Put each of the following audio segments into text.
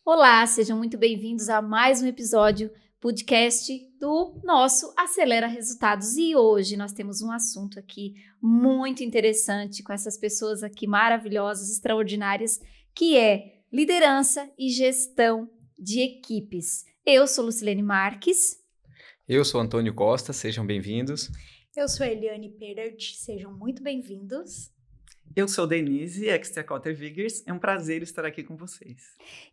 Olá, sejam muito bem-vindos a mais um episódio podcast do nosso Acelera Resultados. E hoje nós temos um assunto aqui muito interessante com essas pessoas aqui maravilhosas, extraordinárias, que é liderança e gestão de equipes. Eu sou Lucilene Marques. Eu sou Antônio Costa, sejam bem-vindos. Eu sou Eliane Perert, sejam muito bem-vindos. Eu sou Denise, Extracotter Vigors. É um prazer estar aqui com vocês.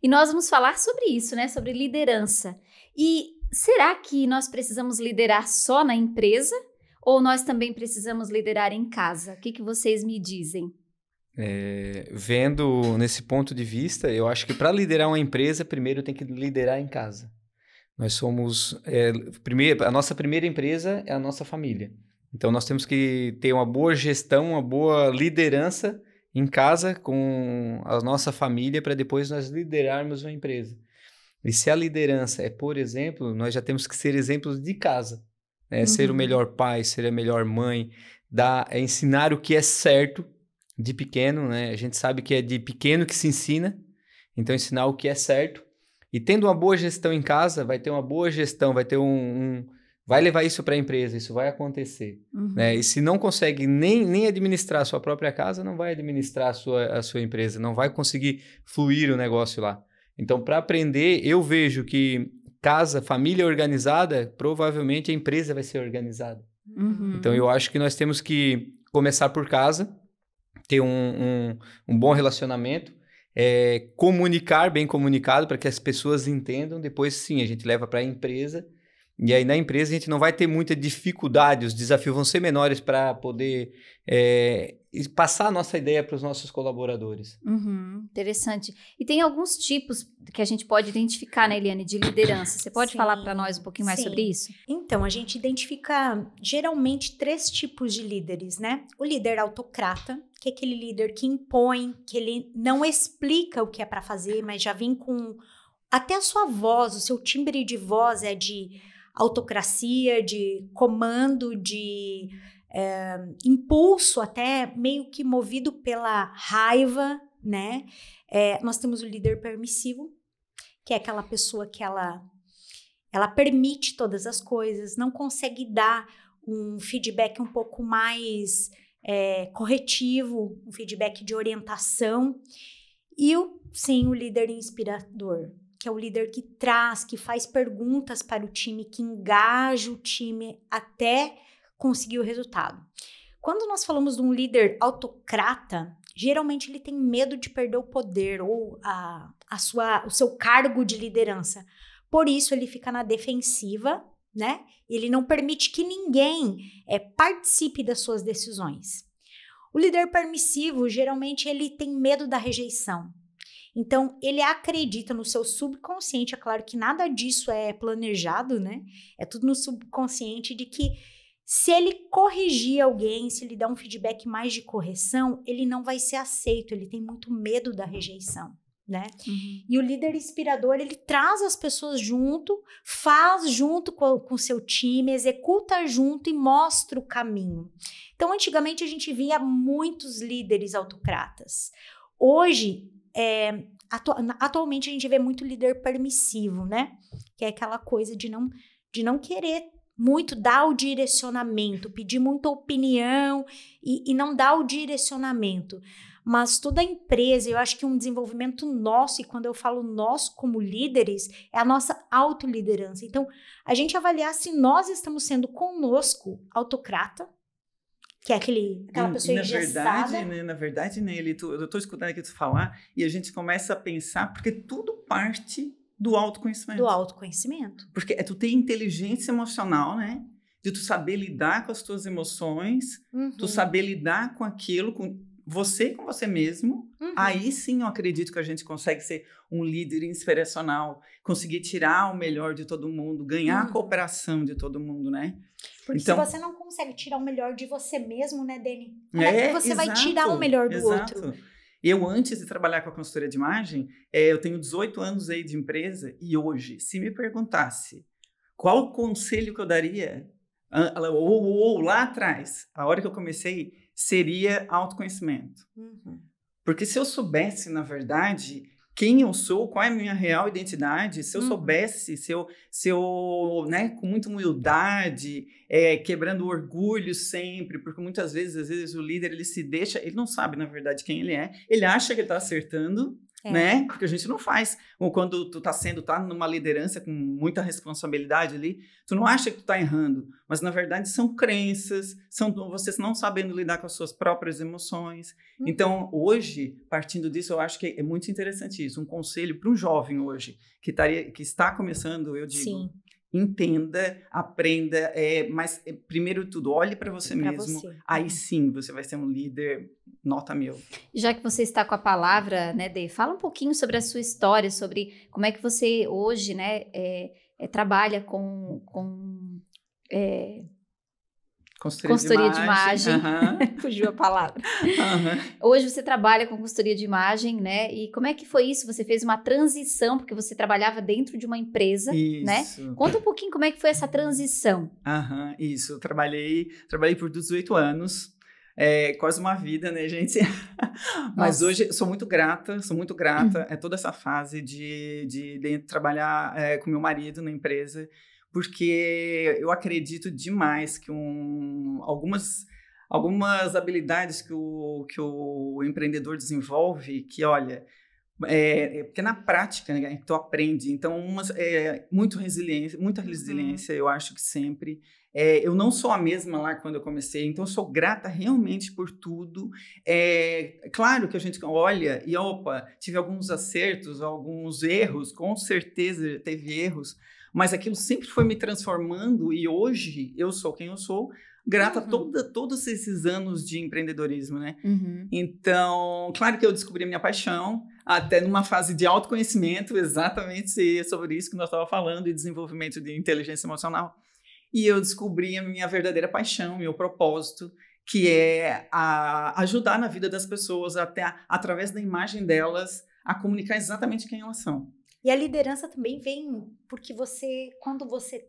E nós vamos falar sobre isso, né? Sobre liderança. E será que nós precisamos liderar só na empresa ou nós também precisamos liderar em casa? O que vocês me dizem? Vendo nesse ponto de vista, eu acho que para liderar uma empresa, primeiro tem que liderar em casa. Nós somos... a nossa primeira empresa é a nossa família. Então, nós temos que ter uma boa gestão, uma boa liderança em casa com a nossa família para depois nós liderarmos uma empresa. E se a liderança é, por exemplo, nós já temos que ser exemplos de casa. Né? Ser o melhor pai, ser a melhor mãe, ensinar o que é certo de pequeno. Né? A gente sabe que é de pequeno que se ensina, então ensinar o que é certo. E tendo uma boa gestão em casa, vai ter uma boa gestão, vai ter vai levar isso para a empresa, isso vai acontecer. Né? E se não consegue nem administrar a sua própria casa, não vai administrar a sua empresa, não vai conseguir fluir o negócio lá. Então, para aprender, eu vejo que casa, família organizada, provavelmente a empresa vai ser organizada. Então, eu acho que nós temos que começar por casa, ter um bom relacionamento, comunicar bem comunicado para que as pessoas entendam. Depois, sim, a gente leva para a empresa. E aí, na empresa, a gente não vai ter muita dificuldade, os desafios vão ser menores para poder passar a nossa ideia para os nossos colaboradores. Interessante. E tem alguns tipos que a gente pode identificar, né, Eliane, de liderança. Você pode falar para nós um pouquinho mais sobre isso? Então, a gente identifica geralmente 3 tipos de líderes, né? O líder autocrata, que é aquele líder que impõe, que ele não explica o que é para fazer, mas já vem com... Até a sua voz, o seu timbre de voz é de autocracia, de comando, de impulso, até meio que movido pela raiva, né? Nós temos o líder permissivo, que é aquela pessoa que ela permite todas as coisas, não consegue dar um feedback um pouco mais corretivo, um feedback de orientação. E sim, o líder inspirador, que é o líder que traz, que faz perguntas para o time, que engaja o time até conseguir o resultado. Quando nós falamos de um líder autocrata, geralmente ele tem medo de perder o poder ou o seu cargo de liderança. Por isso ele fica na defensiva, né? Ele não permite que ninguém participe das suas decisões. O líder permissivo, geralmente ele tem medo da rejeição. Então, ele acredita no seu subconsciente, é claro que nada disso é planejado, né? É tudo no subconsciente de que se ele corrigir alguém, se ele der um feedback mais de correção, ele não vai ser aceito, ele tem muito medo da rejeição, né? E o líder inspirador, ele traz as pessoas junto, faz junto com o seu time, executa junto e mostra o caminho. Então, antigamente a gente via muitos líderes autocratas. Hoje, atualmente a gente vê muito líder permissivo, né? Que é aquela coisa de não querer muito dar o direcionamento, pedir muita opinião e não dar o direcionamento. Mas toda a empresa, eu acho que um desenvolvimento nosso, e quando eu falo nosso como líderes, é a nossa autoliderança. Então, a gente avaliar se nós estamos sendo conosco autocrata, que é aquela pessoa engessada. Na verdade, né, eu tô escutando aqui tu falar e a gente começa a pensar, porque tudo parte do autoconhecimento. Do autoconhecimento. Porque tu ter inteligência emocional, né? De tu saber lidar com as tuas emoções, tu saber lidar com aquilo, com você mesmo. Aí sim eu acredito que a gente consegue ser um líder inspiracional, conseguir tirar o melhor de todo mundo, ganhar a cooperação de todo mundo, né? Porque então, se você não consegue tirar o melhor de você mesmo, né, Dani? Como é que você vai tirar o melhor do outro? Eu, antes de trabalhar com a consultoria de imagem, eu tenho 18 anos aí de empresa e hoje, se me perguntasse qual o conselho que eu daria, ou lá atrás, a hora que eu comecei, seria autoconhecimento. Porque se eu soubesse, na verdade, quem eu sou, qual é a minha real identidade, se eu soubesse, se eu né, com muita humildade, quebrando orgulho sempre, porque muitas vezes, às vezes o líder, ele se deixa, ele não sabe, na verdade, quem ele acha que ele está acertando, né? Porque a gente não faz. Ou quando tu tá numa liderança com muita responsabilidade ali, tu não acha que tu tá errando, mas na verdade são crenças, são vocês não sabendo lidar com as suas próprias emoções. Então, hoje, partindo disso, eu acho que é muito interessante isso. Um conselho para um jovem hoje, que está começando, eu digo... Sim. Entenda, aprenda, mas primeiro de tudo, olhe para você mesmo, aí sim você vai ser um líder nota 1000. Já que você está com a palavra, né, Dê, fala um pouquinho sobre a sua história, sobre como é que você hoje, né, trabalha com consultoria de imagem. Fugiu a palavra. Hoje você trabalha com consultoria de imagem, né? E como é que foi isso? Você fez uma transição, porque você trabalhava dentro de uma empresa, né? Conta um pouquinho como é que foi essa transição. Isso. Eu trabalhei por 18 anos. Quase uma vida, né, gente? Mas hoje sou muito grata. É toda essa fase de trabalhar com meu marido na empresa, porque eu acredito demais que algumas habilidades que o empreendedor desenvolve, que olha, porque na prática, né, tu aprende. Então, muita resiliência, eu acho que sempre. Eu não sou a mesma lá quando eu comecei, então eu sou grata realmente por tudo. Claro que a gente olha e, tive alguns acertos, alguns erros, com certeza teve erros, mas aquilo sempre foi me transformando e hoje eu sou quem eu sou, grata a todos esses anos de empreendedorismo, né? Então, claro que eu descobri a minha paixão, até numa fase de autoconhecimento, exatamente sobre isso que nós estávamos falando, e desenvolvimento de inteligência emocional. E eu descobri a minha verdadeira paixão, meu propósito, que é ajudar na vida das pessoas, até através da imagem delas, a comunicar exatamente quem elas são. E a liderança também vem porque quando você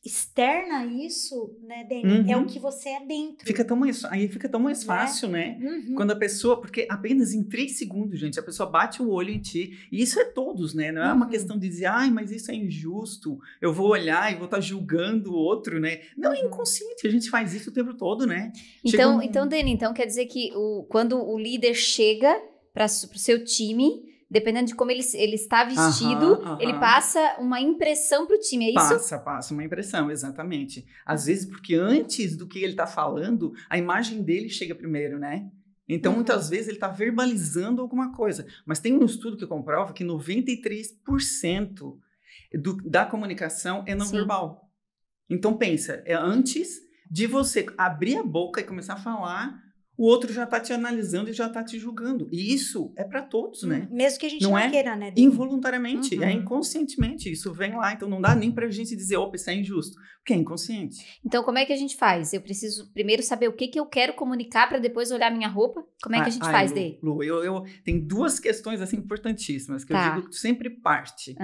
externa isso, né, Dani? É o que você é dentro. Aí fica tão mais fácil, né? Quando a pessoa, porque apenas em 3 segundos, gente, a pessoa bate o olho em ti, e isso é todos, né? Não é uma questão de dizer, mas isso é injusto, eu vou olhar e vou estar julgando o outro, né? Não, é inconsciente, a gente faz isso o tempo todo, né? Então, Dani, quer dizer que quando o líder chega para o seu time, dependendo de como ele está vestido, ele passa uma impressão para o time, é isso? Passa uma impressão, exatamente. Às vezes, porque antes do que ele está falando, a imagem dele chega primeiro, né? Então, muitas vezes, ele está verbalizando alguma coisa. Mas tem um estudo que comprova que 93% da comunicação é não verbal. Então, pensa, antes de você abrir a boca e começar a falar, o outro já está te analisando e já está te julgando. E isso é para todos, né? Mesmo que a gente não queira, né? Involuntariamente, inconscientemente. Isso vem lá. Então, não dá nem para a gente dizer, isso é injusto. Porque é inconsciente. Então, como é que a gente faz? Eu preciso primeiro saber o que eu quero comunicar para depois olhar minha roupa? Como é que a gente faz, Dê? Lu, eu tenho 2 questões assim importantíssimas, que eu digo que sempre parte.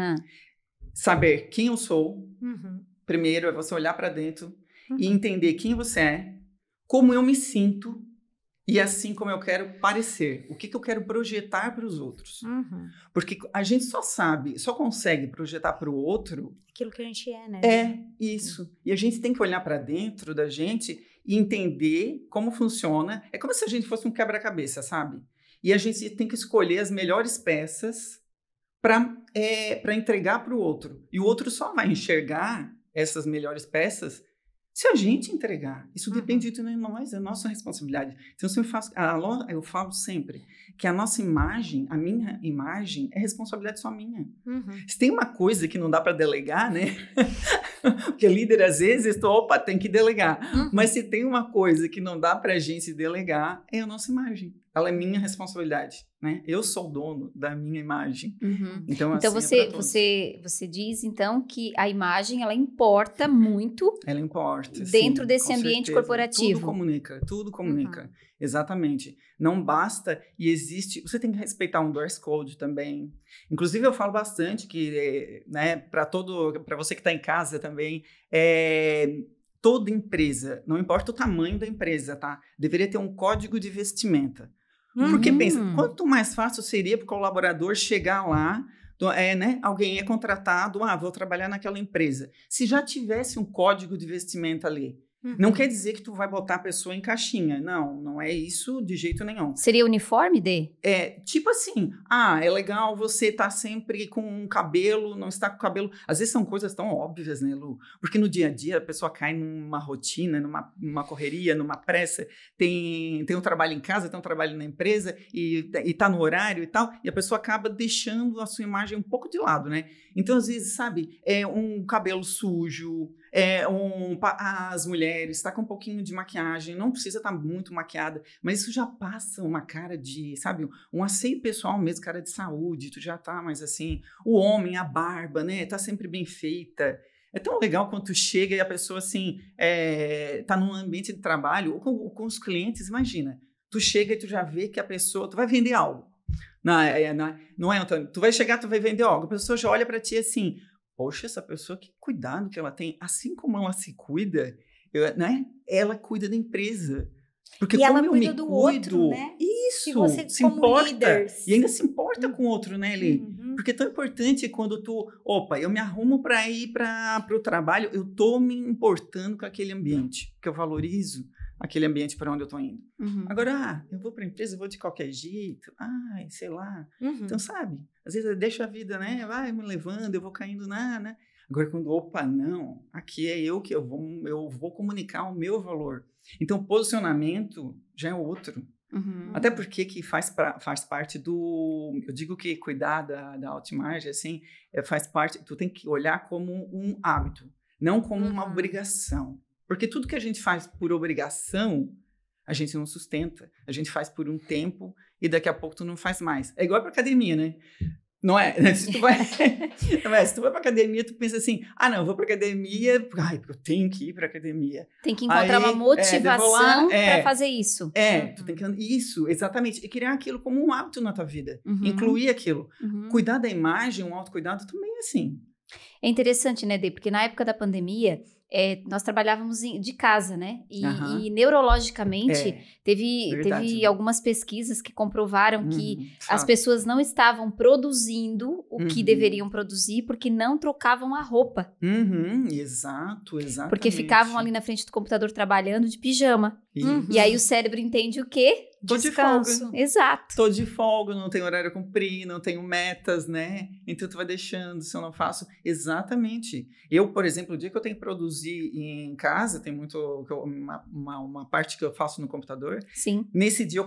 Saber quem eu sou. Primeiro, é você olhar para dentro e entender quem você é, como eu me sinto, e assim como eu quero parecer, o que eu quero projetar para os outros. Porque a gente só consegue projetar para o outro aquilo que a gente é, né? Isso. E a gente tem que olhar para dentro da gente e entender como funciona. É como se a gente fosse um quebra-cabeça, sabe? E a gente tem que escolher as melhores peças para entregar para o outro. E o outro só vai enxergar essas melhores peças se a gente entregar. Isso depende de nós, é nossa responsabilidade. Então, eu falo sempre que a nossa imagem, a minha imagem, é responsabilidade só minha. Se tem uma coisa que não dá para delegar, né? Porque líder, às vezes, tem que delegar. Mas se tem uma coisa que não dá para a gente delegar, é a nossa imagem. Ela é minha responsabilidade, né? Eu sou o dono da minha imagem. Então assim, você diz, então, que a imagem, ela importa muito. Ela importa, dentro desse ambiente corporativo. Tudo comunica. Exatamente. Não basta e existe... Você tem que respeitar um dress code também. Inclusive, eu falo bastante que, né, para você que está em casa também, toda empresa, não importa o tamanho da empresa, tá? Deveria ter um código de vestimenta. Porque pensa, quanto mais fácil seria para o colaborador chegar lá, né? Alguém é contratado, vou trabalhar naquela empresa. Se já tivesse um código de vestimenta ali, não quer dizer que tu vai botar a pessoa em caixinha. Não é isso de jeito nenhum. Seria uniforme, Dê? Tipo assim, é legal você estar sempre com um cabelo, não estar com o cabelo... Às vezes são coisas tão óbvias, né, Lu? Porque no dia a dia a pessoa cai numa rotina, numa correria, numa pressa, tem um trabalho em casa, tem um trabalho na empresa e tá no horário e tal, e a pessoa acaba deixando a sua imagem um pouco de lado, né? Então, às vezes, sabe, um cabelo sujo... as mulheres, tá com um pouquinho de maquiagem, não precisa estar muito maquiada, mas isso já passa uma cara de, sabe, um asseio pessoal mesmo, cara de saúde, tu já tá mais assim, o homem, a barba, né, tá sempre bem feita. É tão legal quando tu chega e a pessoa, assim, tá num ambiente de trabalho, ou com os clientes, imagina, tu chega e tu já vê que a pessoa, tu vai vender algo, não é, Antônio? Tu vai chegar, tu vai vender algo, a pessoa já olha pra ti assim, poxa, essa pessoa, que cuidado que ela tem. Assim como ela se cuida, né? Ela cuida da empresa. Porque e como ela eu cuida me do cuido, outro, né? isso, Se você, se como importa. líder... E ainda se importa com o outro, né, Eli? Porque é tão importante quando eu me arrumo para ir para o trabalho, eu tô me importando com aquele ambiente, que eu valorizo aquele ambiente para onde eu tô indo. Agora, eu vou para a empresa, eu vou de qualquer jeito, sei lá. Então, sabe, às vezes eu deixo a vida, né, vai me levando, eu vou caindo né? Agora, quando, não, aqui é eu que eu vou comunicar o meu valor. Então, o posicionamento já é outro. Até porque que faz parte do... Eu digo que cuidar da autoimagem, assim, faz parte... Tu tem que olhar como um hábito, não como uma obrigação. Porque tudo que a gente faz por obrigação, a gente não sustenta. A gente faz por um tempo e daqui a pouco tu não faz mais. É igual para academia, né? Não é? Se tu vai para academia, tu pensa assim, eu vou para academia, porque eu tenho que ir para academia. Tem que encontrar uma motivação para fazer isso. Tu tem que... Isso, exatamente. E criar aquilo como um hábito na tua vida. Incluir aquilo. Cuidar da imagem, um autocuidado também é assim. É interessante, né, Dê? Porque na época da pandemia, nós trabalhávamos de casa, né? E neurologicamente, teve algumas pesquisas que comprovaram que as pessoas não estavam produzindo o que deveriam produzir porque não trocavam a roupa. Exato, exatamente. Porque ficavam ali na frente do computador trabalhando de pijama. E aí o cérebro entende o quê? Tô Descanso. de folga. Exato. Tô de folga, não tenho horário a cumprir, não tenho metas, né? Então tu vai deixando, se eu não faço. Exatamente. Eu, por exemplo, o dia que eu tenho que produzir em casa, tem muito uma parte que eu faço no computador. Sim. Nesse dia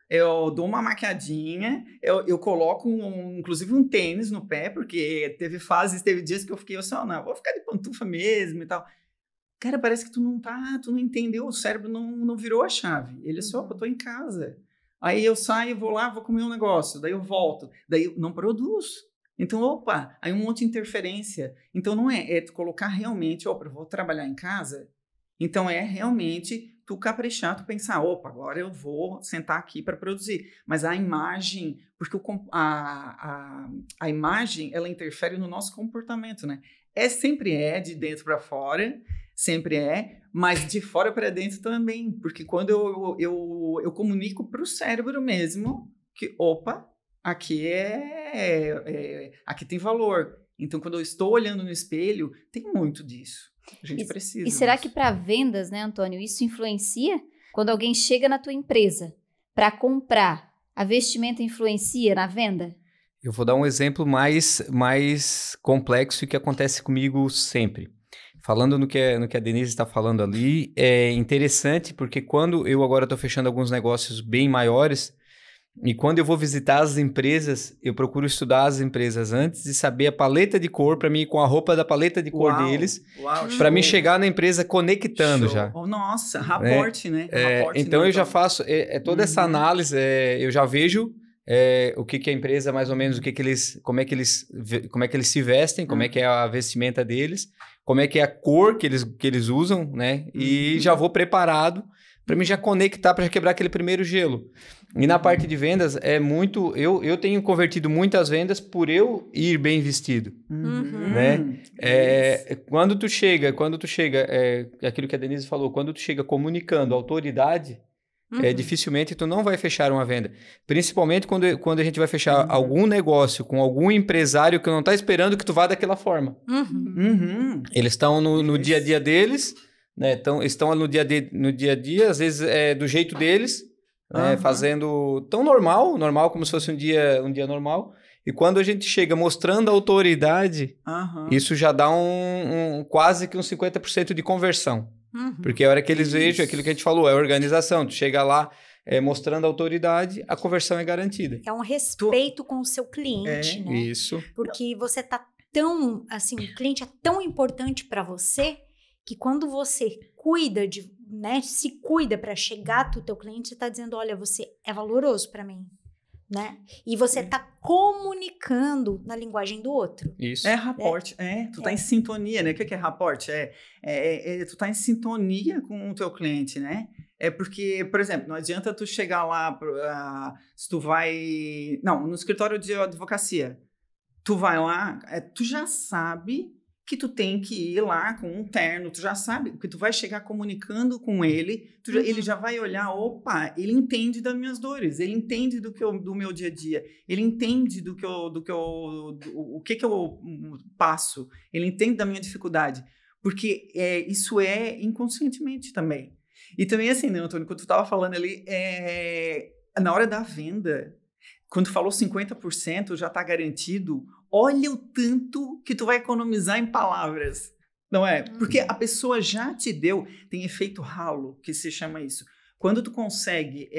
eu dou uma maquiadinha, eu coloco inclusive um tênis no pé, porque teve dias que eu fiquei assim, vou ficar de pantufa mesmo e tal. Cara, parece que tu não entendeu, o cérebro não virou a chave. Ele só, eu tô em casa. Aí eu saio, vou lá, vou comer um negócio, daí eu volto, daí eu não produzo. Então, aí um monte de interferência. Então não é tu colocar realmente, eu vou trabalhar em casa, então é realmente tu caprichar, tu pensar, agora eu vou sentar aqui para produzir. Mas a imagem, porque a imagem, ela interfere no nosso comportamento, né? Sempre de dentro para fora, sempre mas de fora para dentro também, porque quando eu comunico para o cérebro mesmo que, aqui aqui tem valor. Então, quando eu estou olhando no espelho, tem muito disso. A gente precisa. E será que para vendas, né, Antônio, isso influencia? Quando alguém chega na tua empresa para comprar, a vestimenta influencia na venda? Eu vou dar um exemplo mais complexo e que acontece comigo sempre. Falando no que a Denise está falando ali, é interessante porque quando eu agora estou fechando alguns negócios bem maiores e quando eu vou visitar as empresas, eu procuro estudar as empresas antes de saber a paleta de cor para mim ir com a roupa da paleta de cor deles, para mim chegar na empresa conectando já. Nossa, raporte, né? Raporte, então né? Eu já faço toda essa análise, eu já vejo o que a empresa mais ou menos, como é que eles se vestem, como é que é a vestimenta deles, como é que é a cor que eles usam, né? E já vou preparado para mim já conectar, para quebrar aquele primeiro gelo. E na parte de vendas, eu tenho convertido muitas vendas por eu ir bem vestido, né? Quando tu chega, aquilo que a Denise falou, quando tu chega comunicando autoridade, dificilmente tu não vai fechar uma venda. Principalmente quando a gente vai fechar algum negócio com algum empresário que não está esperando que tu vá daquela forma. Eles estão no dia a dia deles, né? Estão no dia a dia, às vezes do jeito deles, né? Fazendo tão normal como se fosse um dia normal. E quando a gente chega mostrando autoridade, isso já dá quase que uns 50% de conversão. Porque a hora que eles vejam aquilo que a gente falou, é organização. Tu chega lá mostrando autoridade, a conversão é garantida. É um respeito com o seu cliente, né? Isso. Porque você tá tão, assim, o cliente é tão importante para você que quando você cuida né, se cuida para chegar até o teu cliente, você tá dizendo, olha, você é valoroso para mim. Né? E você tá comunicando na linguagem do outro. Isso. É rapport, tu tá em sintonia, né? O que é rapport? Tu tá em sintonia com o teu cliente, né? É porque, por exemplo, não adianta tu chegar lá, se tu vai... Não, no escritório de advocacia, tu vai lá, tu já sabe que tu tem que ir lá com um terno, tu já sabe que tu vai chegar comunicando com ele, ele já vai olhar, opa, ele entende das minhas dores, ele entende do meu dia a dia, ele entende o que eu passo, ele entende da minha dificuldade, porque isso é inconscientemente também. E também assim, né, Antônio, quando tu estava falando ali, na hora da venda, quando tu falou 50% já está garantido, olha o tanto que tu vai economizar em palavras, não é? Porque a pessoa já te deu, tem efeito halo, que se chama isso. Quando tu consegue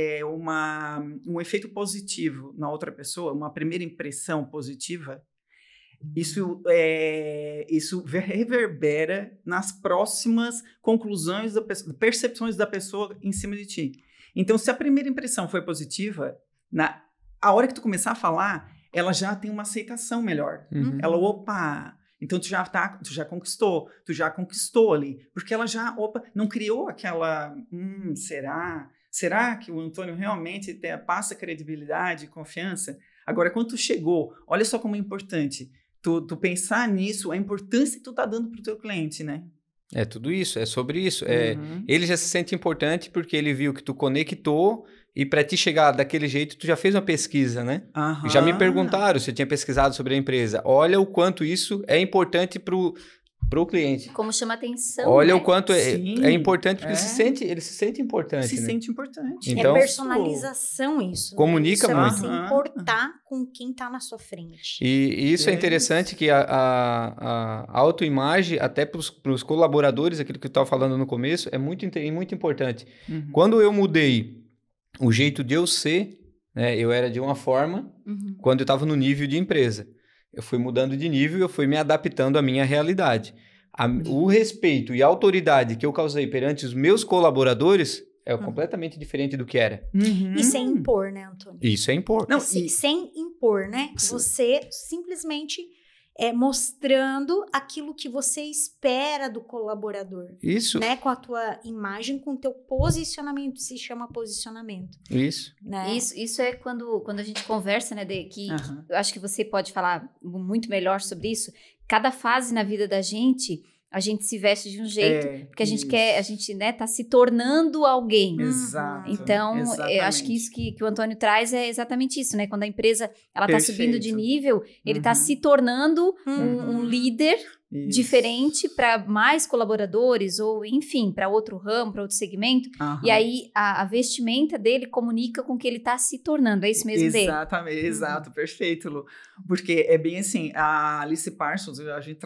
um efeito positivo na outra pessoa, uma primeira impressão positiva, isso reverbera nas próximas conclusões, percepções da pessoa em cima de ti. Então, se a primeira impressão foi positiva, a hora que tu começar a falar, ela já tem uma aceitação melhor. Ela, opa, então tu já conquistou ali. Porque ela já, não criou aquela, será que o Antônio realmente passa credibilidade e confiança? Agora, quando tu chegou, olha só como é importante, tu pensar nisso, a importância que tu tá dando pro teu cliente, né? É tudo isso, é sobre isso. Ele já se sente importante porque ele viu que tu conectou e para ti chegar daquele jeito, tu já fez uma pesquisa, né? Já me perguntaram se eu tinha pesquisado sobre a empresa. Olha o quanto isso é importante pro cliente. Como chama atenção, olha, né? O quanto é importante, porque ele se sente importante. Sente importante. Então, é personalização isso. Comunica né? muito. Isso é você importar com quem tá na sua frente. E isso é interessante que a autoimagem, até para os colaboradores, aquilo que eu estava falando no começo, é muito importante. Quando eu mudei o jeito de eu ser, né, eu era de uma forma, quando eu estava no nível de empresa. Eu fui mudando de nível, eu fui me adaptando à minha realidade. O respeito e a autoridade que eu causei perante os meus colaboradores é completamente diferente do que era. E sem impor, né, Antônio? Isso é impor. Não, sem impor, né? Você simplesmente mostrando aquilo que você espera do colaborador. Isso. Né? Com a tua imagem, com o teu posicionamento. Se chama posicionamento. Isso. Né? Isso é quando a gente conversa, né, que eu acho que você pode falar muito melhor sobre isso. Cada fase na vida da gente, a gente se veste de um jeito, porque a gente né, tá se tornando alguém. Exato. Então, eu acho que isso que o Antônio traz é exatamente isso, né? Quando a empresa, ela tá subindo de nível, ele tá se tornando um líder diferente para mais colaboradores ou, enfim, para outro ramo, para outro segmento. E aí, a vestimenta dele comunica com o que ele tá se tornando. É isso mesmo dele? Exatamente, exato. Perfeito, Lu. Porque é bem assim, a Alice Parsons, eu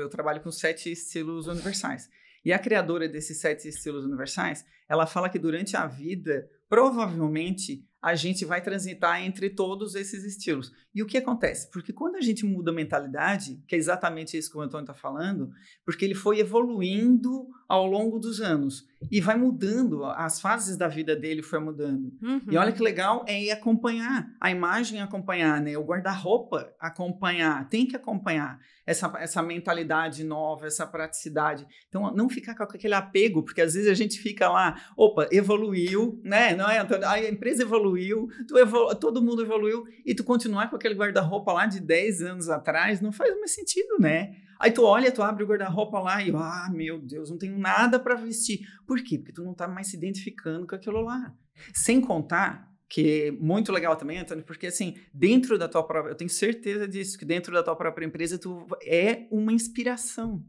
trabalho com 7 estilos universais. E a criadora desses 7 estilos universais, ela fala que durante a vida, provavelmente, a gente vai transitar entre todos esses estilos. E o que acontece? Porque quando a gente muda a mentalidade, que é exatamente isso que o Antônio está falando, porque ele foi evoluindo ao longo dos anos e vai mudando, as fases da vida dele foi mudando. E olha que legal é acompanhar, a imagem acompanhar, né? O guarda-roupa acompanhar, tem que acompanhar essa mentalidade nova, essa praticidade. Então, não ficar com aquele apego, porque às vezes a gente fica lá, evoluiu, né? Não é, Antônio? A empresa evoluiu, evoluiu, todo mundo evoluiu, e tu continuar com aquele guarda-roupa lá de 10 anos atrás, não faz mais sentido, né? Aí tu olha, tu abre o guarda-roupa lá e, meu Deus, não tenho nada para vestir. Por quê? Porque tu não tá mais se identificando com aquilo lá. Sem contar que é muito legal também, Antônio, porque assim, dentro da tua própria, eu tenho certeza disso, que dentro da tua própria empresa tu é uma inspiração.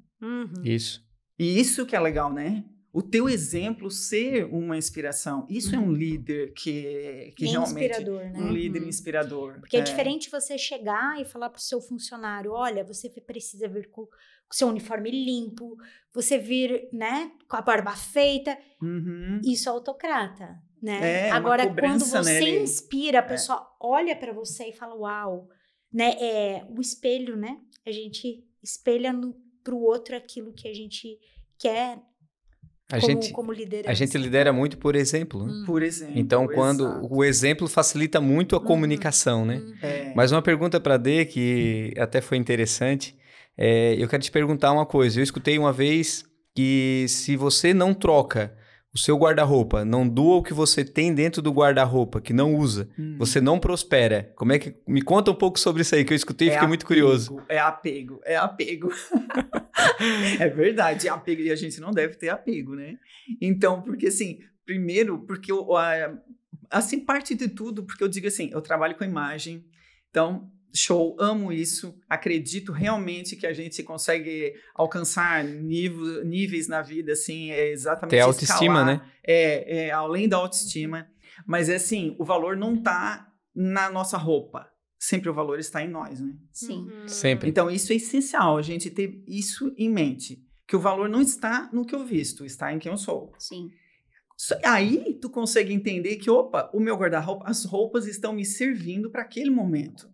Isso. E isso que é legal, né? O teu exemplo ser uma inspiração. Isso é um líder que realmente... inspirador, né? Um líder inspirador. Porque é diferente você chegar e falar pro seu funcionário, olha, você precisa vir com o seu uniforme limpo, você vir, né, com a barba feita. Isso é autocrata, né? Agora, quando você inspira, a pessoa olha para você e fala, uau, né? É o espelho, né? A gente espelha pro outro aquilo que a gente quer. Como liderança. A gente lidera muito por exemplo. Né? Por exemplo. Então, o exemplo facilita muito a comunicação, né? Mas uma pergunta para a Dê, que até foi interessante, eu quero te perguntar uma coisa. Eu escutei uma vez que se você não troca o seu guarda-roupa, não doa o que você tem dentro do guarda-roupa, que não usa, você não prospera. Como é que... Me conta um pouco sobre isso aí, que eu escutei e fiquei muito curioso. É apego. É verdade, é apego. E a gente não deve ter apego, né? Então, porque assim, primeiro, porque assim, parte de tudo, porque eu digo assim, eu trabalho com imagem, então... Show, amo isso, acredito realmente que a gente consegue alcançar níveis na vida, assim, exatamente ter autoestima, né? Além da autoestima, mas assim, o valor não está na nossa roupa, sempre o valor está em nós, né? Sim. Sempre. Então isso é essencial, a gente ter isso em mente, que o valor não está no que eu visto, está em quem eu sou. Sim. Aí tu consegue entender que, o meu guarda-roupa, as roupas estão me servindo para aquele momento.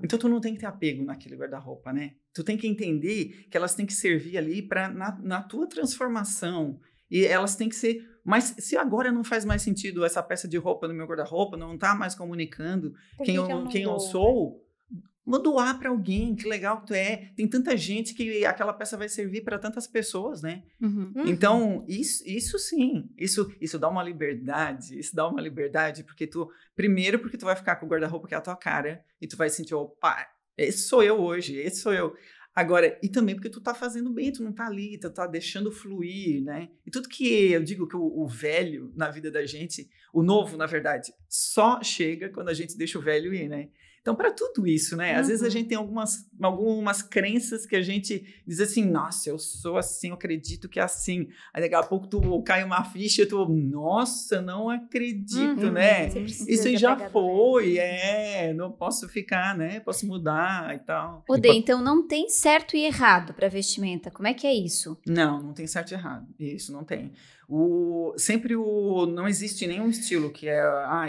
Então tu não tem que ter apego naquele guarda-roupa, né? Tu tem que entender que elas têm que servir ali na tua transformação. E elas têm que ser... Mas se agora não faz mais sentido essa peça de roupa no meu guarda-roupa, não tá mais comunicando quem eu sou, vou doar para alguém, que legal que tu é. Tem tanta gente que aquela peça vai servir para tantas pessoas, né? Então, isso sim, isso dá uma liberdade, porque primeiro porque tu vai ficar com o guarda-roupa que é a tua cara, e tu vai sentir, opa, esse sou eu hoje, esse sou eu. Agora, e também porque tu tá fazendo bem, tu não tá ali, tu tá deixando fluir, né? E tudo que eu digo que o velho na vida da gente, o novo, na verdade, só chega quando a gente deixa o velho ir, né? Então, para tudo isso, né? Às vezes a gente tem algumas crenças que a gente diz assim, nossa, eu sou assim, eu acredito que é assim. Aí daqui a pouco tu cai uma ficha e tu, nossa, não acredito, né? Isso aí já foi, não posso ficar, né? Posso mudar e tal. Dê, então não tem certo e errado para vestimenta. Como é que é isso? Não tem certo e errado. Isso, não tem. Não existe nenhum estilo que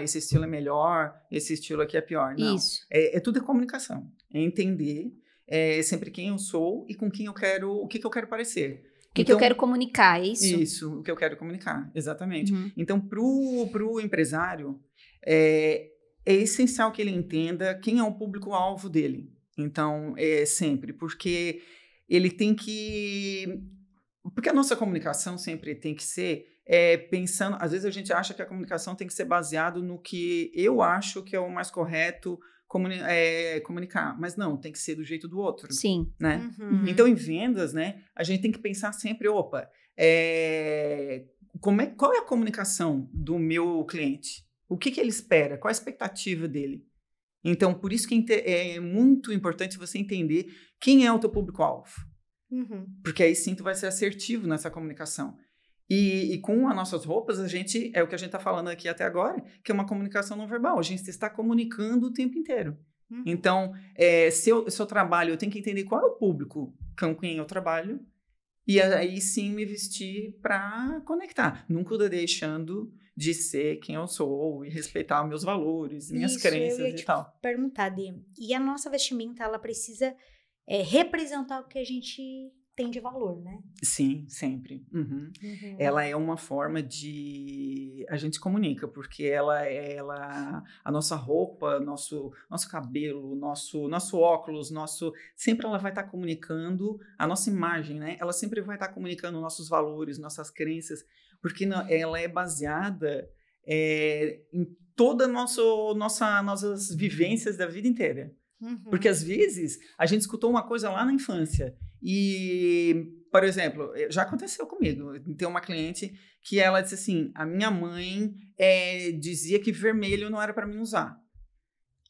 esse estilo é melhor, esse estilo aqui é pior. Não. Isso. Tudo é comunicação. É entender sempre quem eu sou e com quem eu quero, o que eu quero parecer. O que eu quero comunicar, é isso? Isso, o que eu quero comunicar, exatamente. Então, pro empresário, é essencial que ele entenda quem é o público-alvo dele. Então, sempre, porque ele tem que... Porque a nossa comunicação sempre tem que ser pensando... Às vezes a gente acha que a comunicação tem que ser baseado no que eu acho que é o mais correto comunicar. Mas não, tem que ser do jeito do outro. Sim. Né? Então, em vendas, né, a gente tem que pensar sempre, qual é a comunicação do meu cliente? O que ele espera? Qual a expectativa dele? Então, por isso que é muito importante você entender quem é o teu público-alvo. Porque aí sim tu vai ser assertivo nessa comunicação. E com as nossas roupas, o que a gente está falando aqui até agora, que é uma comunicação não verbal. A gente está comunicando o tempo inteiro. Então, se eu trabalho, eu tenho que entender qual é o público com quem eu trabalho, e aí sim me vestir para conectar. Nunca deixando de ser quem eu sou e respeitar meus valores, minhas crenças e tal. Perguntar, Dê, e a nossa vestimenta, ela precisa representar o que a gente tem de valor, né? Sim, sempre. Ela é uma forma de... A gente comunica, porque a nossa roupa, nosso cabelo, nosso óculos, sempre ela vai estar comunicando a nossa imagem, né? Ela sempre vai estar comunicando nossos valores, nossas crenças, porque ela é baseada todas nossas vivências da vida inteira. Porque, às vezes, a gente escutou uma coisa lá na infância. E, por exemplo, já aconteceu comigo. Tem uma cliente que ela disse assim, a minha mãe dizia que vermelho não era para mim usar.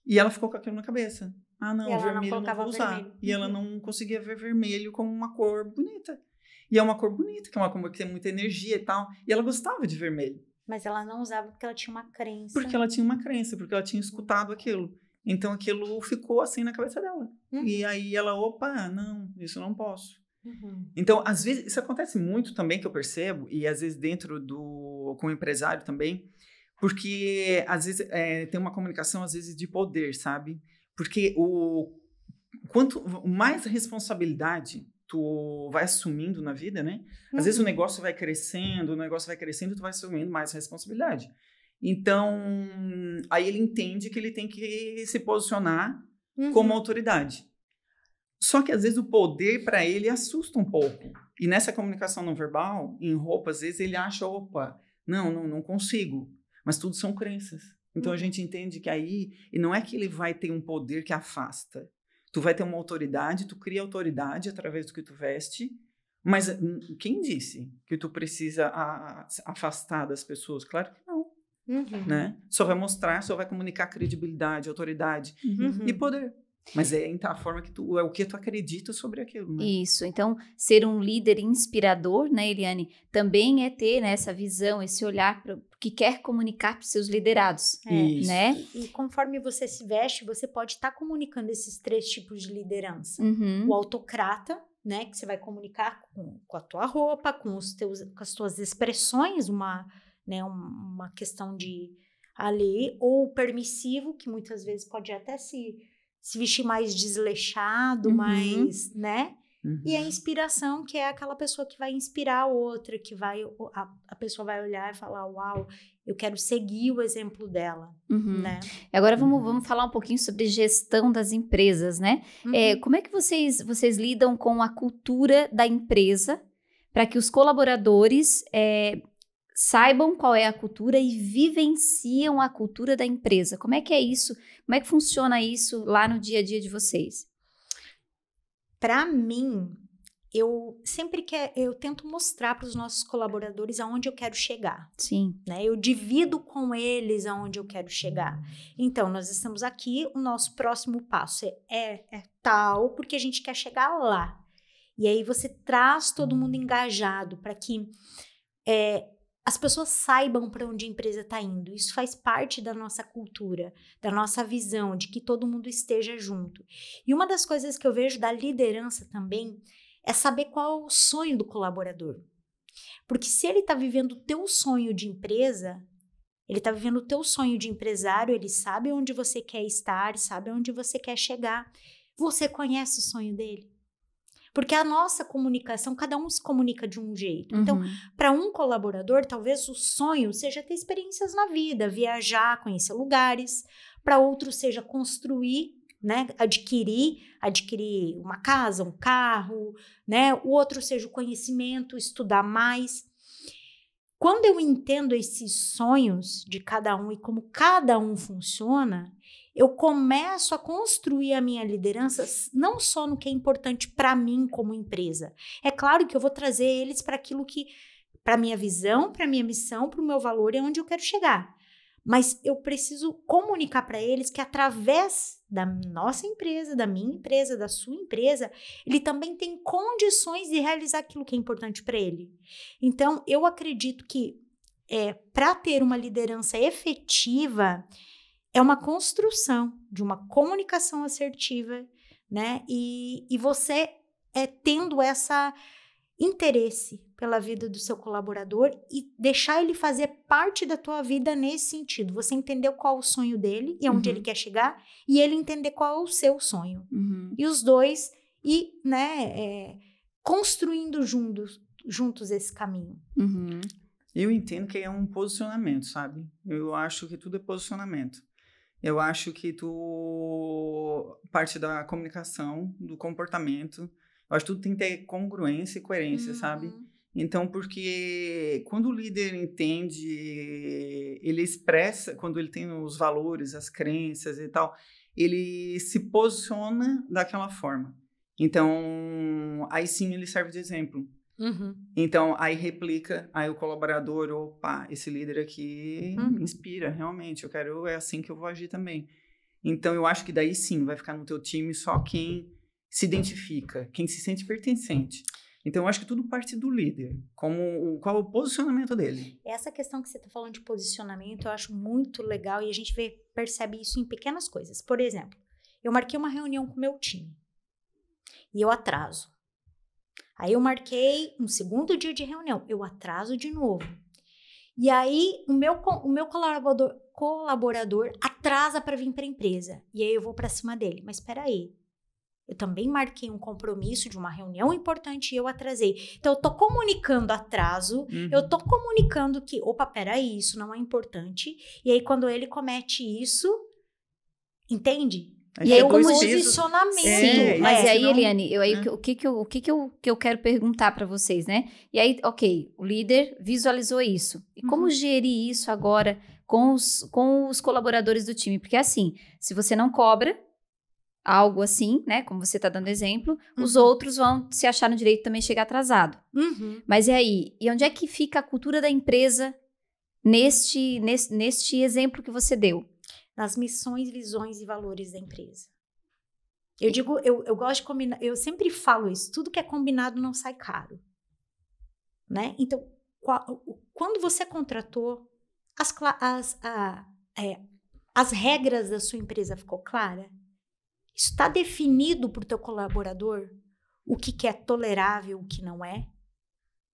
E ela ficou com aquilo na cabeça. Ah, não, vermelho não vou usar. Vermelho. E ela não conseguia ver vermelho como uma cor bonita. E é uma cor bonita, que é uma cor que tem muita energia e tal. E ela gostava de vermelho. Mas ela não usava porque ela tinha uma crença. Porque ela tinha uma crença, porque ela tinha escutado aquilo. Então, aquilo ficou assim na cabeça dela. E aí ela, opa, não, isso não posso. Então, às vezes, isso acontece muito também, que eu percebo, e às vezes com o empresário também, porque às vezes tem uma comunicação, às vezes, de poder, sabe? Porque quanto mais responsabilidade tu vai assumindo na vida, né? Às vezes o negócio vai crescendo, tu vai assumindo mais responsabilidade. Então, aí ele entende que ele tem que se posicionar como autoridade. Só que, às vezes, o poder, para ele, assusta um pouco. E nessa comunicação não verbal, em roupa, às vezes, ele acha, opa, não consigo. Mas tudo são crenças. Então, a gente entende que aí, e não é que ele vai ter um poder que afasta. Tu vai ter uma autoridade, tu cria autoridade através do que tu veste, mas quem disse que tu precisa afastar das pessoas? Claro que não. Né? Só vai mostrar, só vai comunicar credibilidade, autoridade e poder. Mas a forma que o que tu acredita sobre aquilo, né? Isso, então ser um líder inspirador, né, Eliane, também é ter, né, essa visão, esse olhar que quer comunicar para os seus liderados, né? E conforme você se veste, você pode estar comunicando esses 3 tipos de liderança. O autocrata, né, que você vai comunicar com a tua roupa, com as tuas expressões, uma questão de ali, ou o permissivo, que muitas vezes pode até se vestir mais desleixado, mais, né? E a inspiração, que é aquela pessoa que vai inspirar a outra, que a pessoa vai olhar e falar, uau, eu quero seguir o exemplo dela, né? Agora vamos falar um pouquinho sobre gestão das empresas, né? Como é que vocês lidam com a cultura da empresa para que os colaboradores saibam qual é a cultura e vivenciam a cultura da empresa? Como é que é isso? Como é que funciona isso lá no dia a dia de vocês? Para mim, eu tento mostrar para os nossos colaboradores aonde eu quero chegar. Sim. Né? Eu divido com eles aonde eu quero chegar. Então, nós estamos aqui, o nosso próximo passo é tal, porque a gente quer chegar lá. E aí você traz todo mundo engajado para que as pessoas saibam para onde a empresa está indo. Isso faz parte da nossa cultura, da nossa visão, de que todo mundo esteja junto. E uma das coisas que eu vejo da liderança também é saber qual é o sonho do colaborador. Porque se ele está vivendo o teu sonho de empresa, ele está vivendo o teu sonho de empresário, ele sabe onde você quer estar, sabe onde você quer chegar. Você conhece o sonho dele? Porque a nossa comunicação, cada um se comunica de um jeito. Então, para um colaborador, talvez o sonho seja ter experiências na vida, viajar, conhecer lugares. Para outro, seja construir, né? Adquirir uma casa, um carro, né? O outro seja o conhecimento, estudar mais. Quando eu entendo esses sonhos de cada um e como cada um funciona, eu começo a construir a minha liderança não só no que é importante para mim como empresa. É claro que eu vou trazer eles para aquilo que, para a minha visão, para a minha missão, para o meu valor, é onde eu quero chegar. Mas eu preciso comunicar para eles que através da nossa empresa, da minha empresa, da sua empresa, ele também tem condições de realizar aquilo que é importante para ele. Então, eu acredito que para ter uma liderança efetiva, é uma construção de uma comunicação assertiva, né? E você tendo essa interesse pela vida do seu colaborador e deixar ele fazer parte da tua vida nesse sentido. Você entendeu qual é o sonho dele e aonde ele quer chegar, e ele entender qual é o seu sonho. E os dois construindo juntos esse caminho. Eu entendo que é um posicionamento, sabe? Eu acho que tudo é posicionamento. Eu acho que parte da comunicação, do comportamento, eu acho que tudo tem que ter congruência e coerência, sabe? Então, porque quando o líder entende, ele expressa, quando ele tem os valores, as crenças e tal, ele se posiciona daquela forma. Então, aí sim ele serve de exemplo. Então, aí replica, aí o colaborador, opa, esse líder aqui me inspira, realmente, é assim que eu vou agir também. Então, eu acho que daí sim vai ficar no teu time só quem se identifica, quem se sente pertencente. Então, eu acho que tudo parte do líder, qual é o posicionamento dele. Essa questão que você está falando de posicionamento, eu acho muito legal e a gente percebe isso em pequenas coisas. Por exemplo, eu marquei uma reunião com o meu time e eu atraso. Aí eu marquei um segundo dia de reunião, eu atraso de novo. E aí o meu colaborador atrasa para vir para a empresa. E aí eu vou para cima dele. Mas espera aí. Eu também marquei um compromisso de uma reunião importante e eu atrasei. Então, eu tô comunicando atraso, eu tô comunicando que, opa, peraí, isso não é importante. E aí, quando ele comete isso, entende? E aí, como posicionamento. Sim, mas aí, Eliane, o que eu quero perguntar para vocês, né? E aí, ok, o líder visualizou isso. E como gerir isso agora com os colaboradores do time? Porque assim, se você não cobra algo assim, né? Como você está dando exemplo, os outros vão se achar no direito de também chegar atrasado. Mas e aí? E onde é que fica a cultura da empresa neste exemplo que você deu? Nas missões, visões e valores da empresa. Eu digo, eu gosto de combinar, eu sempre falo isso, tudo que é combinado não sai caro. Né? Então, quando você contratou, as regras da sua empresa ficou clara? Isso está definido para o teu colaborador? O que é tolerável, o que não é?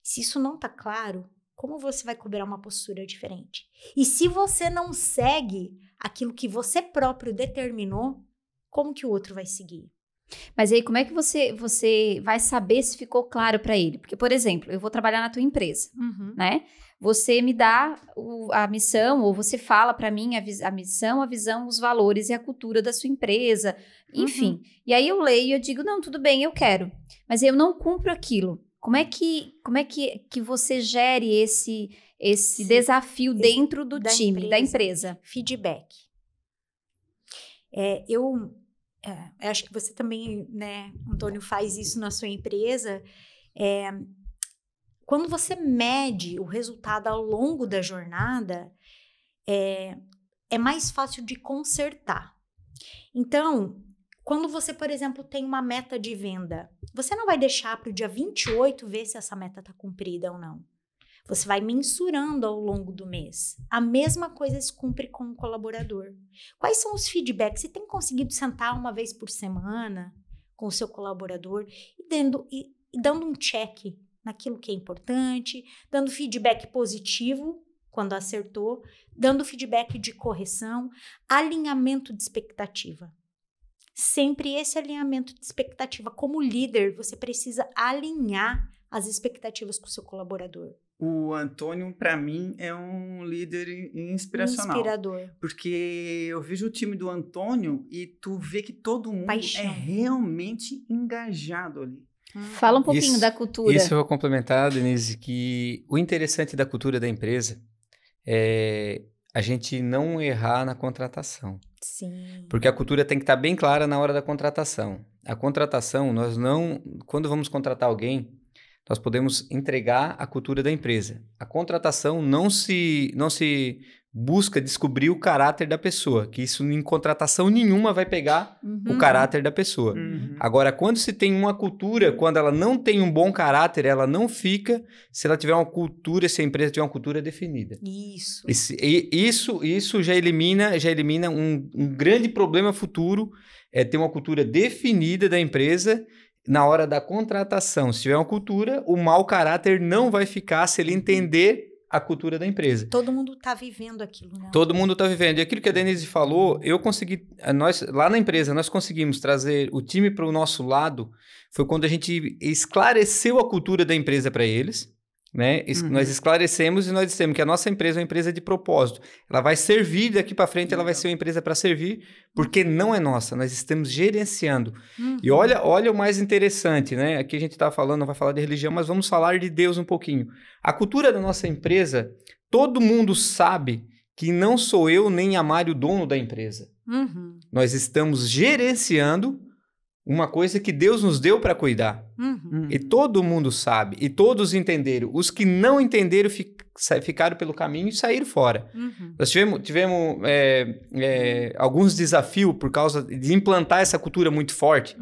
Se isso não está claro, como você vai cobrar uma postura diferente? E se você não segue aquilo que você próprio determinou, como que o outro vai seguir? Mas aí, como é que você vai saber se ficou claro para ele? Porque, por exemplo, eu vou trabalhar na tua empresa, né? Você me dá a missão, ou você fala para mim a missão, a visão, os valores e a cultura da sua empresa, enfim. E aí eu leio e eu digo, não, tudo bem, eu quero. Mas eu não cumpro aquilo. Como é que você gere esse desafio dentro do time, da empresa? Feedback. Eu acho que você também, né, Antônio, faz isso na sua empresa. Quando você mede o resultado ao longo da jornada, é mais fácil de consertar. Então, quando você, por exemplo, tem uma meta de venda, você não vai deixar para o dia 28 ver se essa meta está cumprida ou não. Você vai mensurando ao longo do mês. A mesma coisa se cumpre com o colaborador. Quais são os feedbacks? Você tem conseguido sentar uma vez por semana com o seu colaborador e dando um check naquilo que é importante, dando feedback positivo quando acertou, dando feedback de correção, alinhamento de expectativa. Sempre esse alinhamento de expectativa. Como líder, você precisa alinhar as expectativas com o seu colaborador. O Antônio, para mim, é um líder inspiracional. Inspirador. Porque eu vejo o time do Antônio e tu vê que todo mundo é realmente engajado ali. Fala um pouquinho da cultura. Isso eu vou complementar, Denise, que o interessante da cultura da empresa é a gente não errar na contratação. Sim. Porque a cultura tem que estar bem clara na hora da contratação. A contratação, quando vamos contratar alguém, nós podemos entregar a cultura da empresa. A contratação não se busca descobrir o caráter da pessoa, que isso em contratação nenhuma vai pegar o caráter da pessoa. Agora, quando se tem uma cultura, quando ela não tem um bom caráter, ela não fica se ela tiver uma cultura, se a empresa tiver uma cultura definida. Isso já elimina um grande problema futuro, ter uma cultura definida da empresa. Na hora da contratação, se tiver uma cultura, o mau caráter não vai ficar se ele entender a cultura da empresa. Todo mundo está vivendo aquilo, né? Todo mundo está vivendo. E aquilo que a Denise falou, nós lá na empresa, nós conseguimos trazer o time para o nosso lado, foi quando a gente esclareceu a cultura da empresa para eles, né? Nós esclarecemos e nós dissemos que a nossa empresa é uma empresa de propósito. Ela vai servir daqui para frente, ela vai ser uma empresa para servir, porque não é nossa, nós estamos gerenciando. E olha o mais interessante, né? Aqui a gente está falando, não vai falar de religião, mas vamos falar de Deus um pouquinho. A cultura da nossa empresa, todo mundo sabe que não sou eu nem a Mari o dono da empresa. Nós estamos gerenciando uma coisa que Deus nos deu para cuidar. E todo mundo sabe, e todos entenderam. Os que não entenderam ficaram pelo caminho e saíram fora. Nós tivemos alguns desafios por causa de implantar essa cultura muito forte.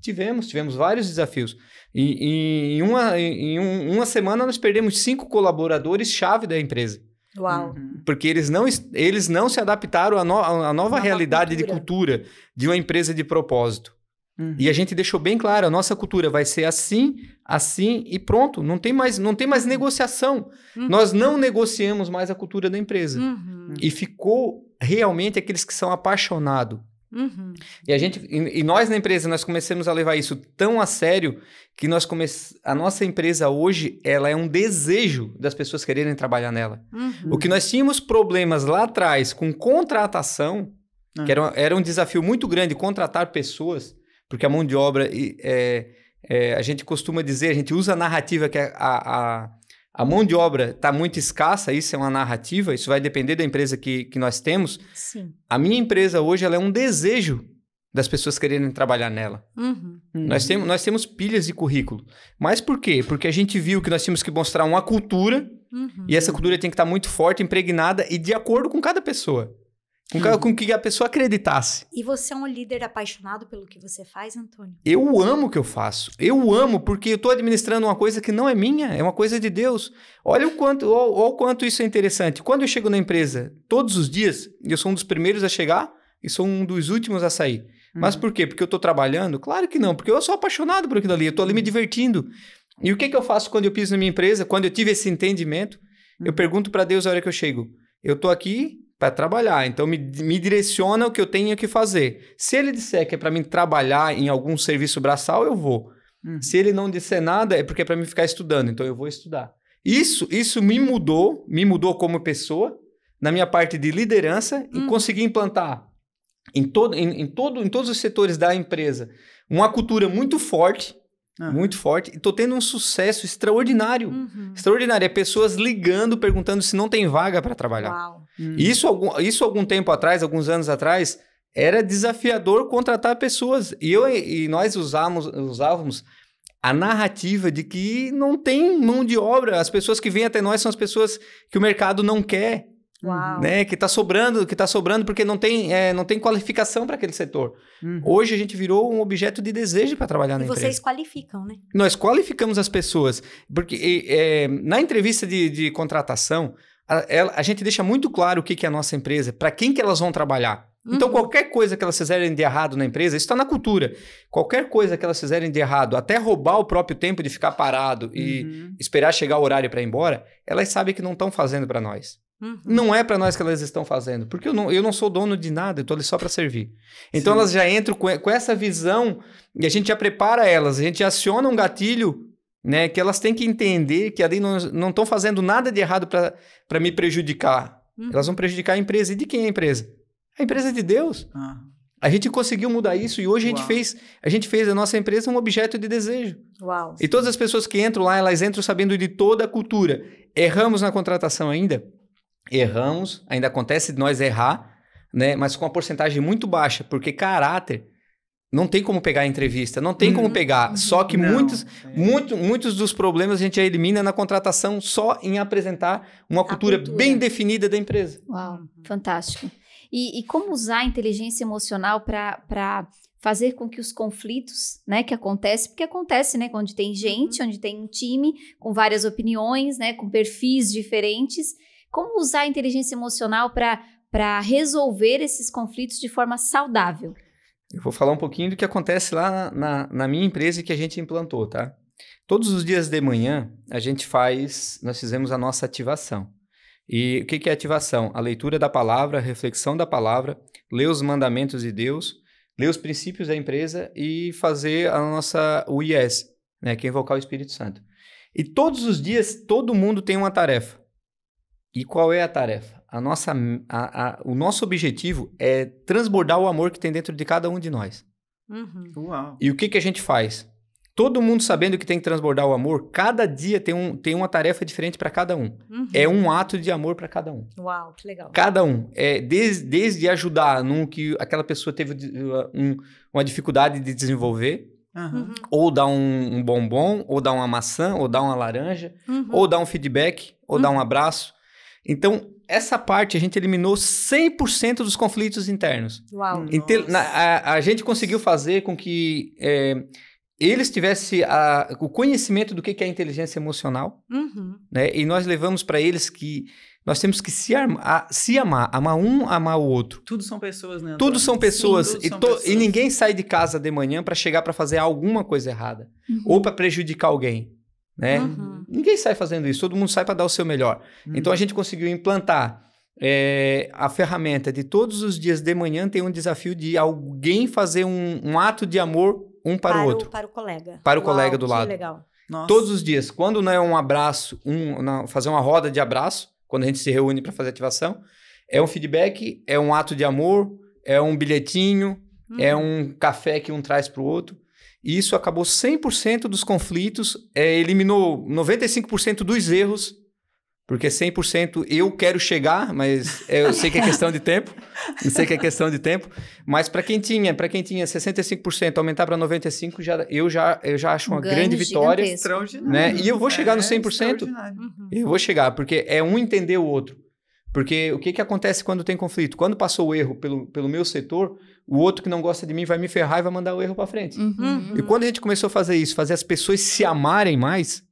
Tivemos vários desafios. Em uma semana nós perdemos 5 colaboradores-chave da empresa. Uau. Porque eles não se adaptaram à nova realidade de cultura de uma empresa de propósito. E a gente deixou bem claro, a nossa cultura vai ser assim, assim e pronto. Não tem mais negociação. Nós não negociamos mais a cultura da empresa. E ficou realmente aqueles que são apaixonados. E nós na empresa, nós começamos a levar isso tão a sério que a nossa empresa hoje, ela é um desejo das pessoas quererem trabalhar nela. O que nós tínhamos problemas lá atrás com contratação, que era um desafio muito grande contratar pessoas, porque a mão de obra, a gente costuma dizer, a gente usa a narrativa que a mão de obra está muito escassa, isso é uma narrativa, isso vai depender da empresa que nós temos. Sim. A minha empresa hoje, ela é um desejo das pessoas quererem trabalhar nela. Nós temos pilhas de currículo. Mas por quê? Porque a gente viu que nós tínhamos que mostrar uma cultura, e essa cultura tem que estar muito forte, impregnada e de acordo com cada pessoa. Com que a pessoa acreditasse. E você é um líder apaixonado pelo que você faz, Antônio? Eu amo o que eu faço. Eu amo porque eu estou administrando uma coisa que não é minha, é uma coisa de Deus. Olha o quanto isso é interessante. Quando eu chego na empresa, todos os dias, eu sou um dos primeiros a chegar e sou um dos últimos a sair. Mas por quê? Porque eu estou trabalhando? Claro que não, porque eu sou apaixonado por aquilo ali, eu estou ali me divertindo. E o que eu faço quando eu piso na minha empresa, quando eu tive esse entendimento? Eu pergunto para Deus a hora que eu chego. Eu estou aqui para trabalhar, então me direciona o que eu tenho que fazer. Se ele disser que é para mim trabalhar em algum serviço braçal, eu vou. Se ele não disser nada, é porque é para mim ficar estudando, então eu vou estudar. Isso me mudou como pessoa, na minha parte de liderança, e consegui implantar em todos os setores da empresa uma cultura muito forte, e estou tendo um sucesso extraordinário. Extraordinário. É pessoas ligando, perguntando se não tem vaga para trabalhar. Uau. Isso algum tempo atrás, alguns anos atrás, era desafiador contratar pessoas. E nós usávamos a narrativa de que não tem mão de obra. As pessoas que vêm até nós são as pessoas que o mercado não quer. Uau. Né? Que está sobrando porque não tem qualificação para aquele setor. Hoje a gente virou um objeto de desejo para trabalhar na empresa. E vocês qualificam, né? Nós qualificamos as pessoas, porque na entrevista de contratação, a gente deixa muito claro o que é a nossa empresa, para quem que elas vão trabalhar. Então, qualquer coisa que elas fizerem de errado na empresa, isso está na cultura. Qualquer coisa que elas fizerem de errado, até roubar o próprio tempo de ficar parado e esperar chegar o horário para ir embora, elas sabem que não estão fazendo para nós. Não é para nós que elas estão fazendo, porque eu não sou dono de nada, eu estou ali só para servir. Então elas já entram com essa visão e a gente já prepara elas, a gente aciona um gatilho, né, que elas têm que entender que ali não estão fazendo nada de errado para me prejudicar. Elas vão prejudicar a empresa. E de quem é a empresa? A empresa é de Deus. A gente conseguiu mudar isso e hoje a gente fez a nossa empresa um objeto de desejo. Uau. E todas as pessoas que entram lá, elas entram sabendo de toda a cultura. Erramos na contratação ainda? Erramos, ainda acontece de nós errar, né? Mas com uma porcentagem muito baixa, porque caráter não tem como pegar a entrevista, não tem como pegar. Só que muitos dos problemas a gente já elimina na contratação só em apresentar uma cultura bem definida da empresa. Uau, fantástico. E como usar a inteligência emocional para fazer com que os conflitos, né, que acontecem, porque acontece, né, onde tem gente, onde tem um time com várias opiniões, né, com perfis diferentes. Como usar a inteligência emocional para resolver esses conflitos de forma saudável? Eu vou falar um pouquinho do que acontece lá na minha empresa que a gente implantou, tá? Todos os dias de manhã, nós fizemos a nossa ativação. E o que é ativação? A leitura da palavra, a reflexão da palavra, ler os mandamentos de Deus, ler os princípios da empresa e fazer o IES, né, que é invocar o Espírito Santo. E todos os dias, todo mundo tem uma tarefa. E qual é a tarefa? O nosso objetivo é transbordar o amor que tem dentro de cada um de nós. Uau. E o que a gente faz? Todo mundo sabendo que tem que transbordar o amor, cada dia tem uma tarefa diferente para cada um. É um ato de amor para cada um. Uau, que legal. Cada um. Desde ajudar num que aquela pessoa teve uma dificuldade de desenvolver, ou dar um bombom, ou dar uma maçã, ou dar uma laranja, ou dar um feedback, ou dar um abraço. Então, essa parte a gente eliminou 100% dos conflitos internos. Uau. A gente conseguiu fazer com que eles tivessem o conhecimento do que é inteligência emocional, né? E nós levamos para eles que nós temos que se amar um, amar o outro. Tudo são pessoas, né, Antônio? Tudo são pessoas. Sim, pessoas. E ninguém sai de casa de manhã para chegar para fazer alguma coisa errada. Ou para prejudicar alguém, né? Ninguém sai fazendo isso. Todo mundo sai para dar o seu melhor. Então, a gente conseguiu implantar a ferramenta de todos os dias de manhã tem um desafio de alguém fazer um ato de amor para o outro. Para o colega. Para o colega do lado. Legal. Nossa. Todos os dias. Quando não é um abraço, fazer uma roda de abraço, quando a gente se reúne para fazer ativação, é um feedback, é um ato de amor, é um bilhetinho, é um café que um traz para o outro. E isso acabou 100% dos conflitos, eliminou 95% dos erros, porque 100% eu quero chegar, mas eu sei que é questão de tempo. Mas para quem tinha 65%, aumentar para 95%, eu já acho uma grande vitória. Extraordinário. Né? E eu vou chegar no 100%. Eu vou chegar, porque é um entender o outro. Porque o que acontece quando tem conflito? Quando passou o erro pelo meu setor, o outro que não gosta de mim vai me ferrar e vai mandar o erro para frente. E quando a gente começou a fazer isso, fazer as pessoas se amarem mais,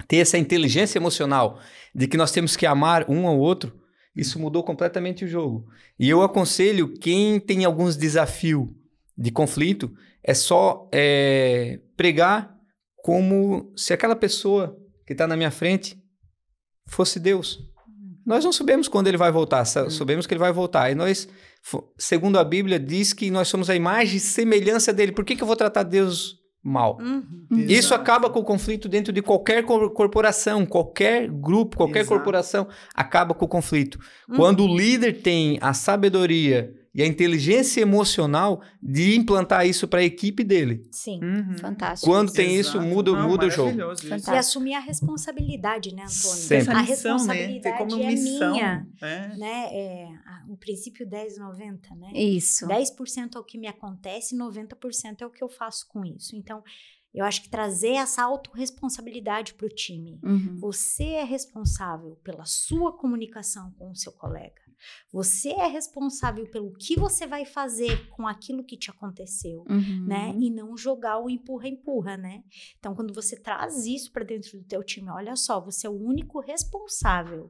ter essa inteligência emocional de que nós temos que amar um ao outro, isso mudou completamente o jogo. E eu aconselho quem tem alguns desafios de conflito, é só pregar como se aquela pessoa que está na minha frente fosse Deus. Nós não sabemos quando ele vai voltar, sabemos que ele vai voltar. E nós, segundo a Bíblia, diz que nós somos a imagem e semelhança dele. Por que eu vou tratar Deus mal? Isso acaba com o conflito dentro de qualquer corporação, qualquer grupo, qualquer corporação acaba com o conflito. Quando o líder tem a sabedoria e a inteligência emocional de implantar isso para a equipe dele. Sim. Fantástico. Quando tem isso, muda o jogo. E assumir a responsabilidade, né, Antônio? Sempre. A responsabilidade né? Como é missão, minha. Né? O princípio 10-90, né? Isso. 10% é o que me acontece, 90% é o que eu faço com isso. Então, eu acho que trazer essa autorresponsabilidade para o time. Você é responsável pela sua comunicação com o seu colega. Você é responsável pelo que você vai fazer com aquilo que te aconteceu, né? E não jogar o empurra-empurra, né? Então, quando você traz isso para dentro do teu time, olha só, você é o único responsável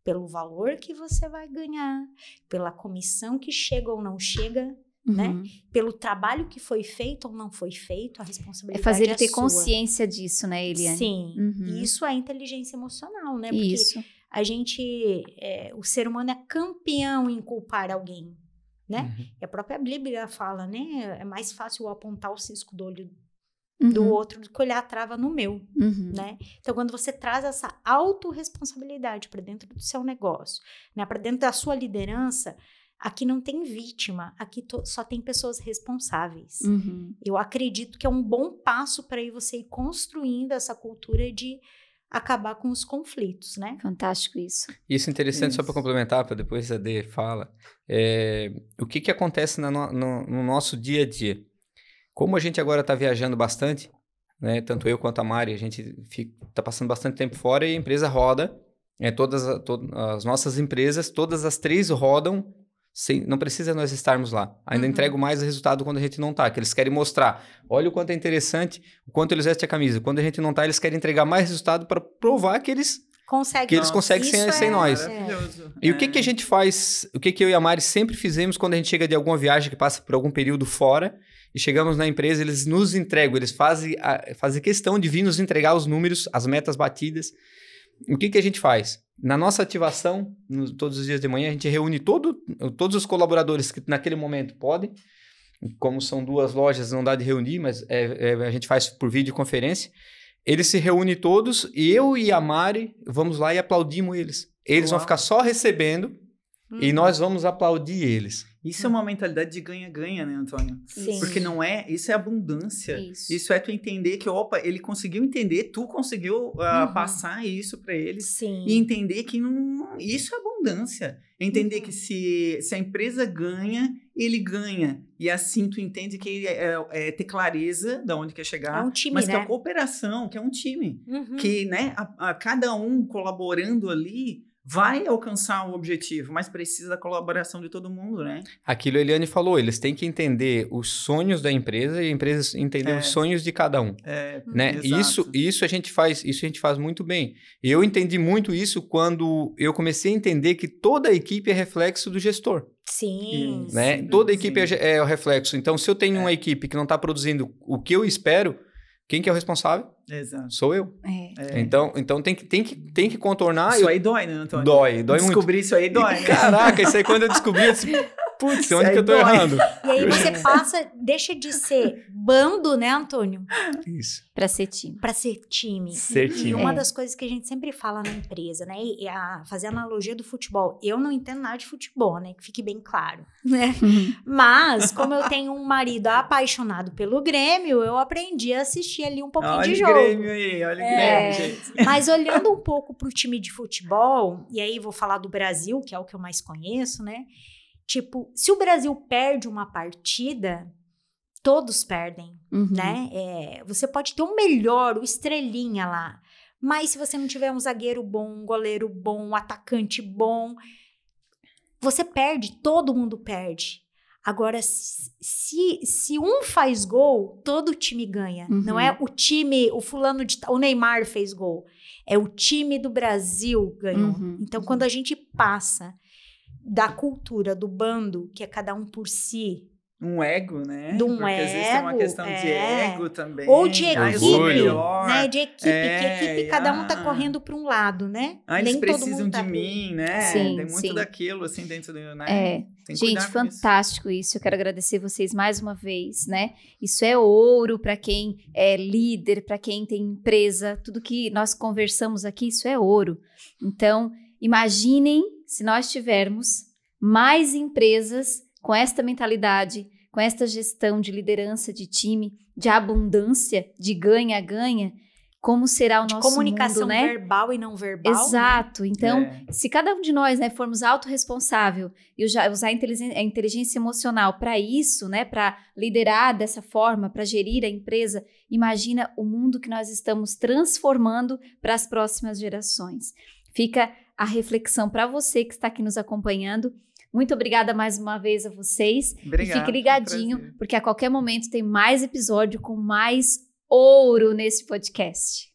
pelo valor que você vai ganhar, pela comissão que chega ou não chega, né? Pelo trabalho que foi feito ou não foi feito, a responsabilidade é fazer ele ter sua. Consciência disso, né, Eliane? Sim, e isso é inteligência emocional, né? Porque isso. a gente, o ser humano é campeão em culpar alguém, né? E a própria Bíblia fala, né? É mais fácil eu apontar o cisco do olho do outro do que olhar a trava no meu, né? Então, quando você traz essa autorresponsabilidade para dentro do seu negócio, né? Para dentro da sua liderança, aqui não tem vítima, aqui só tem pessoas responsáveis. Eu acredito que é um bom passo para você ir construindo essa cultura de acabar com os conflitos, né? Fantástico isso. Isso é interessante, só para complementar, para depois a Dê fala. O que acontece no nosso dia a dia? Como a gente agora está viajando bastante, né? Tanto eu quanto a Mari, a gente está passando bastante tempo fora e a empresa roda. Todas as nossas empresas, todas as 3 rodam. Não precisa nós estarmos lá. Ainda entrego mais resultado quando a gente não está. Que eles querem mostrar. Olha o quanto é interessante, o quanto eles vestem a camisa. Quando a gente não está, eles querem entregar mais resultado para provar que eles conseguem sem nós. E o que a gente faz, o que eu e a Mari sempre fizemos quando a gente chega de alguma viagem que passa por algum período fora e chegamos na empresa, eles nos entregam, eles fazem questão de vir nos entregar os números, as metas batidas. O que a gente faz? Na nossa ativação, todos os dias de manhã, a gente reúne todos os colaboradores que naquele momento podem. Como são 2 lojas, não dá de reunir, mas a gente faz por videoconferência. eles se reúnem todos, e eu e a Mari vamos lá e aplaudimos eles. Eles vão ficar só recebendo e nós vamos aplaudir eles. Isso é uma mentalidade de ganha-ganha, né, Antônio? Sim. Porque não é... Isso é abundância. Isso é tu entender que, opa, ele conseguiu entender, tu conseguiu passar isso para eles. Sim. E entender que isso é abundância. Entender que se a empresa ganha, ele ganha. E assim tu entende que é ter clareza de onde quer chegar. É um time, mas né? que a cooperação, que é um time. Que, né, a cada um colaborando ali... vai alcançar o objetivo, mas precisa da colaboração de todo mundo, né? Aquilo a Eliane falou, eles têm que entender os sonhos da empresa e a empresa entender os sonhos de cada um. Né? Isso a gente faz muito bem. Eu entendi muito isso quando eu comecei a entender que toda a equipe é reflexo do gestor. Sim. Né? Sim. Toda a equipe é o reflexo. Então, se eu tenho uma equipe que não está produzindo o que eu espero, quem que é o responsável? Exato. Sou eu. Então tem que contornar. Isso aí dói, né, Antônio? Dói muito. Descobrir isso aí dói, né? Caraca, isso aí quando eu descobri, eu disse, putz, onde que eu tô errando? E aí você deixa de ser bando, né, Antônio? Isso. Para ser time. Para ser time. Ser time. E uma das coisas que a gente sempre fala na empresa, né, fazer analogia do futebol. Eu não entendo nada de futebol, né, que fique bem claro, né? Mas, como eu tenho um marido apaixonado pelo Grêmio, eu aprendi a assistir ali um pouquinho de jogo. Olha o Grêmio aí, olha o Grêmio, gente. Mas olhando um pouco pro time de futebol, e aí vou falar do Brasil, que é o que eu mais conheço, né? Tipo, se o Brasil perde uma partida, todos perdem, né? Você pode ter o melhor, o estrelinha lá, mas se você não tiver um zagueiro bom, um goleiro bom, um atacante bom, você perde, todo mundo perde. Agora, se um faz gol, todo o time ganha. Não é o time, o Neymar fez gol. É o time do Brasil ganhou. Então, quando a gente passa da cultura do bando, que é cada um por si. Um ego, né? De um Porque às vezes tem uma questão de ego também. Ou de equipe, orgulho. né? De equipe, que equipe cada um tá correndo para um lado, né? Eles Nem precisam todo mundo de mim, né? Sim, tem muito sim. daquilo, assim, dentro do... Né? Gente, fantástico isso. Eu quero agradecer vocês mais uma vez, né? Isso é ouro para quem é líder, para quem tem empresa. Tudo que nós conversamos aqui, isso é ouro. Então, imaginem se nós tivermos mais empresas com esta mentalidade, com esta gestão de liderança de time, de abundância, de ganha-ganha, como será o nosso comunicação mundo, né? verbal e não verbal. Exato. Né? Então, se cada um de nós, né, formos autorresponsável e usar a inteligência emocional para isso, né, para liderar dessa forma, para gerir a empresa, imagina o mundo que nós estamos transformando para as próximas gerações. Fica a reflexão para você que está aqui nos acompanhando. Muito obrigada mais uma vez a vocês. Obrigado, e fique ligadinho, porque a qualquer momento tem mais episódio com mais ouro nesse podcast.